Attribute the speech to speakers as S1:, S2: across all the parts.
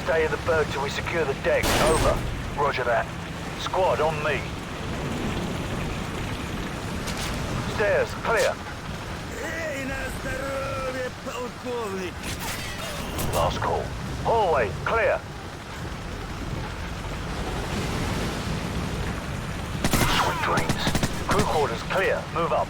S1: Stay in the berg till we secure the deck. Over. Roger that. Squad, on me. Stairs, clear. Last call. Hallway, clear. Sweet dreams. Crew quarters, clear. Move up.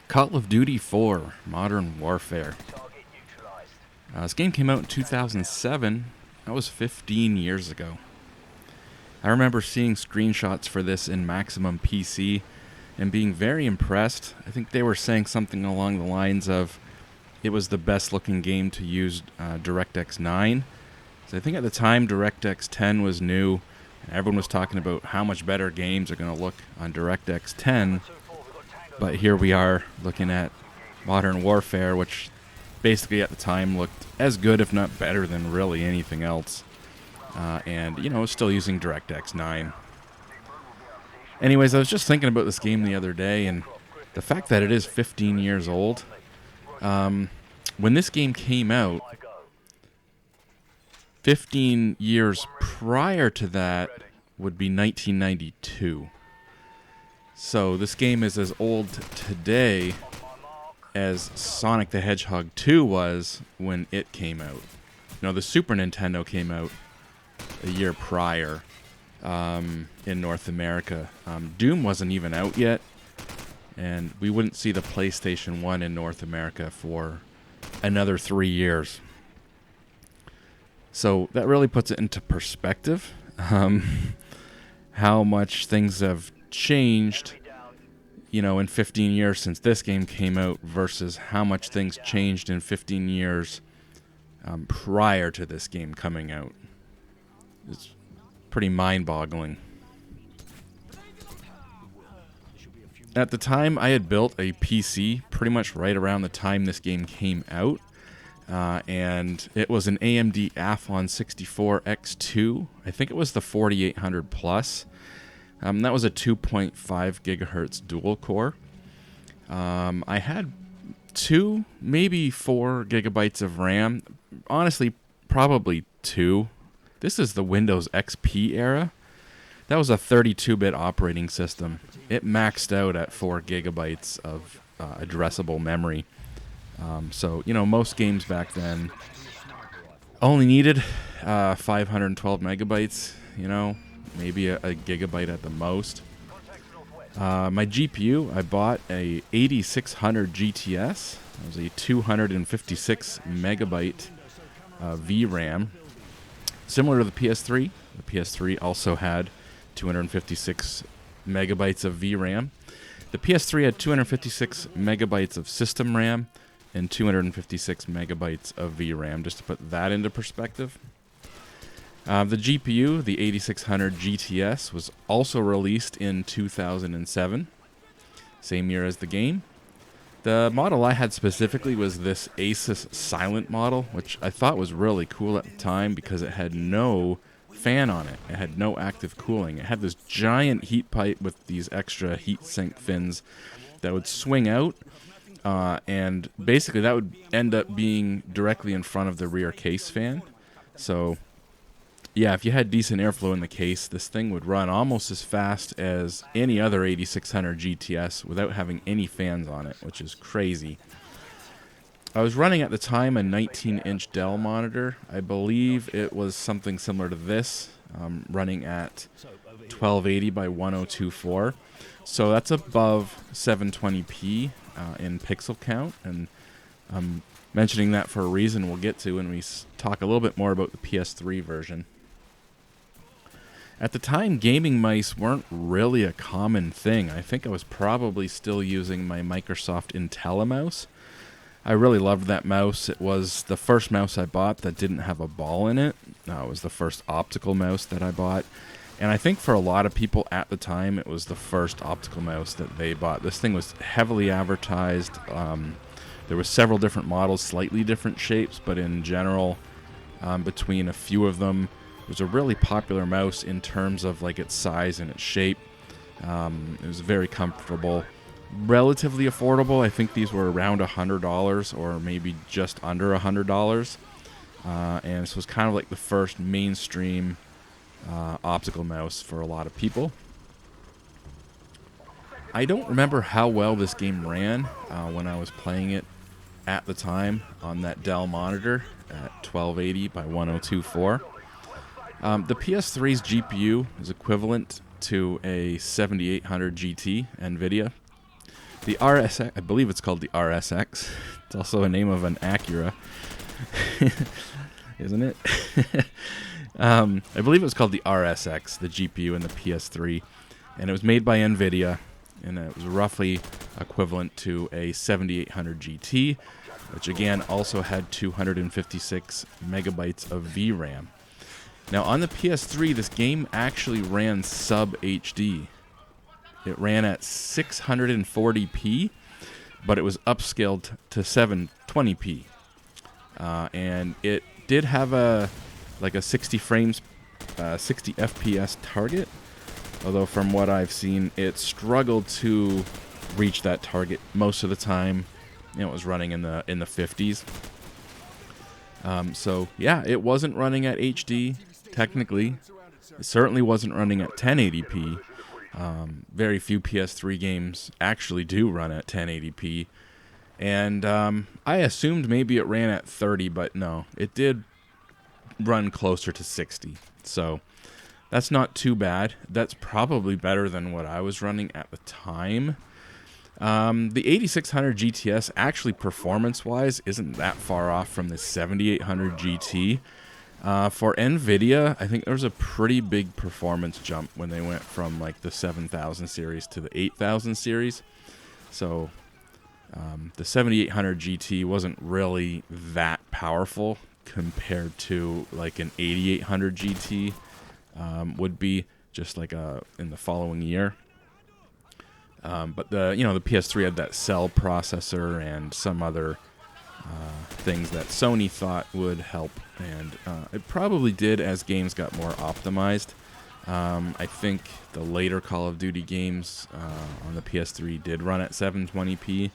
S2: Call of Duty 4 Modern Warfare. This game came out in 2007. That was 15 years ago. I remember seeing screenshots for this in Maximum PC and being very impressed. I think they were saying something along the lines of it was the best looking game to use DirectX 9. So I think at the time DirectX 10 was new, and everyone was talking about how much better games are going to look on DirectX 10. But here we are looking at Modern Warfare, which basically at the time looked as good, if not better, than really anything else. And, you know, still using DirectX 9. Anyways, I was just thinking about this game the other day, and the fact that it is 15 years old. When this game came out, 15 years prior to that would be 1992. So this game is as old today as Sonic the Hedgehog 2 was when it came out. No, the Super Nintendo came out a year prior in North America. Doom wasn't even out yet, and we wouldn't see the PlayStation 1 in North America for another 3 years. So that really puts it into perspective, how much things have changed, you know, in 15 years since this game came out versus how much things changed in 15 years prior to this game coming out. It's pretty mind-boggling. At the time, I had built a PC pretty much right around the time this game came out, and it was an AMD Athlon 64X2. I think it was the 4800 Plus. That was a 2.5 gigahertz dual core. I had 2, maybe 4 gigabytes of RAM. Honestly, probably 2. This is the Windows XP era. That was a 32-bit operating system. It maxed out at 4 gigabytes of addressable memory. So, you know, most games back then only needed 512 megabytes, you know. Maybe a gigabyte at the most. My GPU, I bought a 8600 GTS. It was a 256 megabyte VRAM. Similar to the PS3. The PS3 also had 256 megabytes of VRAM. The PS3 had 256 megabytes of system RAM and 256 megabytes of VRAM, just to put that into perspective. The GPU, the 8600 GTS, was also released in 2007, same year as the game. The model I had specifically was this Asus Silent model, which I thought was really cool at the time because it had no fan on it. It had no active cooling. It had this giant heat pipe with these extra heat sink fins that would swing out, and basically that would end up being directly in front of the rear case fan. So yeah, if you had decent airflow in the case, this thing would run almost as fast as any other 8600 GTS without having any fans on it, which is crazy. I was running at the time a 19-inch Dell monitor. I believe it was something similar to this, running at 1280 by 1024. So that's above 720p in pixel count, and I'm mentioning that for a reason we'll get to when we talk a little bit more about the PS3 version. At the time, gaming mice weren't really a common thing. I think I was probably still using my Microsoft IntelliMouse. I really loved that mouse. It was the first mouse I bought that didn't have a ball in it. It was the first optical mouse that I bought. And I think for a lot of people at the time, it was the first optical mouse that they bought. This thing was heavily advertised. There were several different models, slightly different shapes, but in general, between a few of them, it was a really popular mouse in terms of like its size and its shape. It was very comfortable, relatively affordable. I think these were around $100 or maybe just under $100. And this was kind of like the first mainstream optical mouse for a lot of people. I don't remember how well this game ran when I was playing it at the time on that Dell monitor at 1280 by 1024. The PS3's GPU is equivalent to a 7800 GT NVIDIA. The RSX, I believe it's called the RSX. It's also a name of an Acura, isn't it? I believe it was called the RSX, the GPU in the PS3, and it was made by NVIDIA, and it was roughly equivalent to a 7800 GT, which again also had 256 megabytes of VRAM. Now on the PS3, this game actually ran sub HD. It ran at 640p, but it was upscaled to 720p. And it did have a 60 frames, 60 FPS target. Although from what I've seen, it struggled to reach that target most of the time. It was running in the 50s. So yeah, it wasn't running at HD technically. It certainly wasn't running at 1080p. Very few PS3 games actually do run at 1080p. And I assumed maybe it ran at 30, but no, it did run closer to 60. So that's not too bad. That's probably better than what I was running at the time. The 8600 GTS actually performance-wise isn't that far off from the 7800 GT. For NVIDIA, I think there was a pretty big performance jump when they went from like the 7000 series to the 8000 series. So the 7800 GT wasn't really that powerful compared to like an 8800 GT would be just like in the following year. But the PS3 had that cell processor and some other things that Sony thought would help, and it probably did as games got more optimized. I think the later Call of Duty games on the PS3 did run at 720p,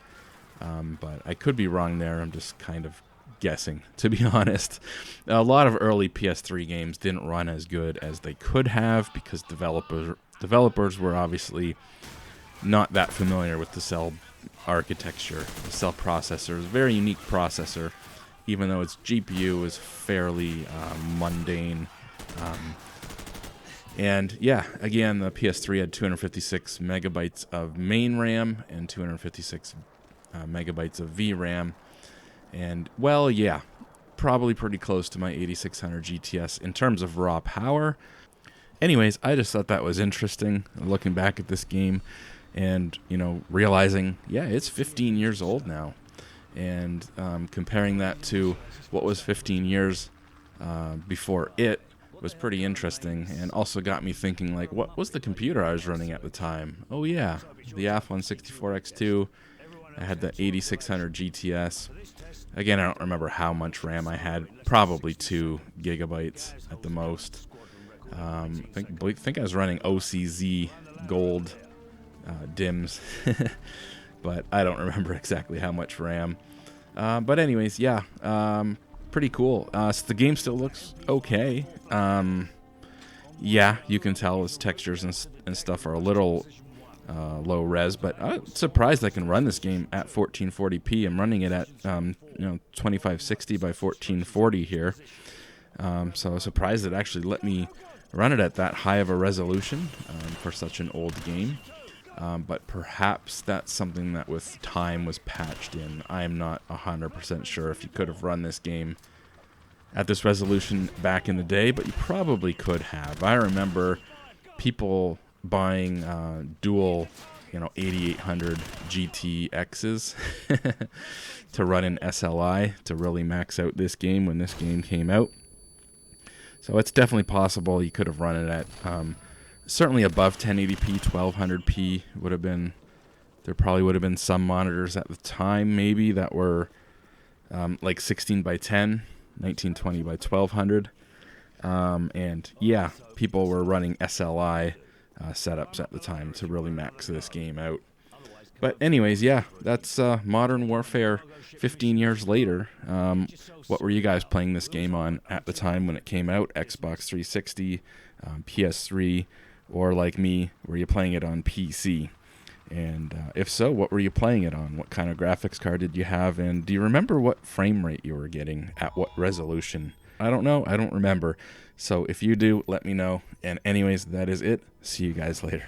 S2: but I could be wrong there. I'm just kind of guessing, to be honest. A lot of early PS3 games didn't run as good as they could have because developers were obviously not that familiar with the cell architecture. The cell processor is a very unique processor, even though its GPU is fairly mundane. And yeah, again, the PS3 had 256 megabytes of main RAM and 256 megabytes of VRAM. And, well, yeah, probably pretty close to my 8600 GTS in terms of raw power. Anyways, I just thought that was interesting, looking back at this game and, realizing, yeah, it's 15 years old now. And comparing that to what was 15 years before it was pretty interesting, and also got me thinking, like, what was the computer I was running at the time? Oh, yeah, the Athlon 64X2. I had the 8600 GTS. Again, I don't remember how much RAM I had. Probably 2 gigabytes at the most. I think I was running OCZ Gold DIMMs, but I don't remember exactly how much RAM. But anyways, yeah, pretty cool. So the game still looks okay. Yeah, you can tell its textures and stuff are a little low res, but I'm surprised I can run this game at 1440p. I'm running it at 2560 by 1440 here. So I was surprised it actually let me run it at that high of a resolution for such an old game. But perhaps that's something that with time was patched in. I am not 100% sure if you could have run this game at this resolution back in the day, but you probably could have. I remember people buying dual 8800 GTXs to run in SLI to really max out this game when this game came out. So it's definitely possible you could have run it at certainly above 1080p. 1200p would have been, there probably would have been some monitors at the time maybe that were like 16 by 10, 1920 by 1200. And yeah, people were running SLI setups at the time to really max this game out. But anyways, yeah, that's Modern Warfare 15 years later. What were you guys playing this game on at the time when it came out? Xbox 360, PS3, or like me, were you playing it on PC? And if so, what were you playing it on? What kind of graphics card did you have? And do you remember what frame rate you were getting at what resolution? I don't know. I don't remember. So if you do, let me know. And anyways, that is it. See you guys later.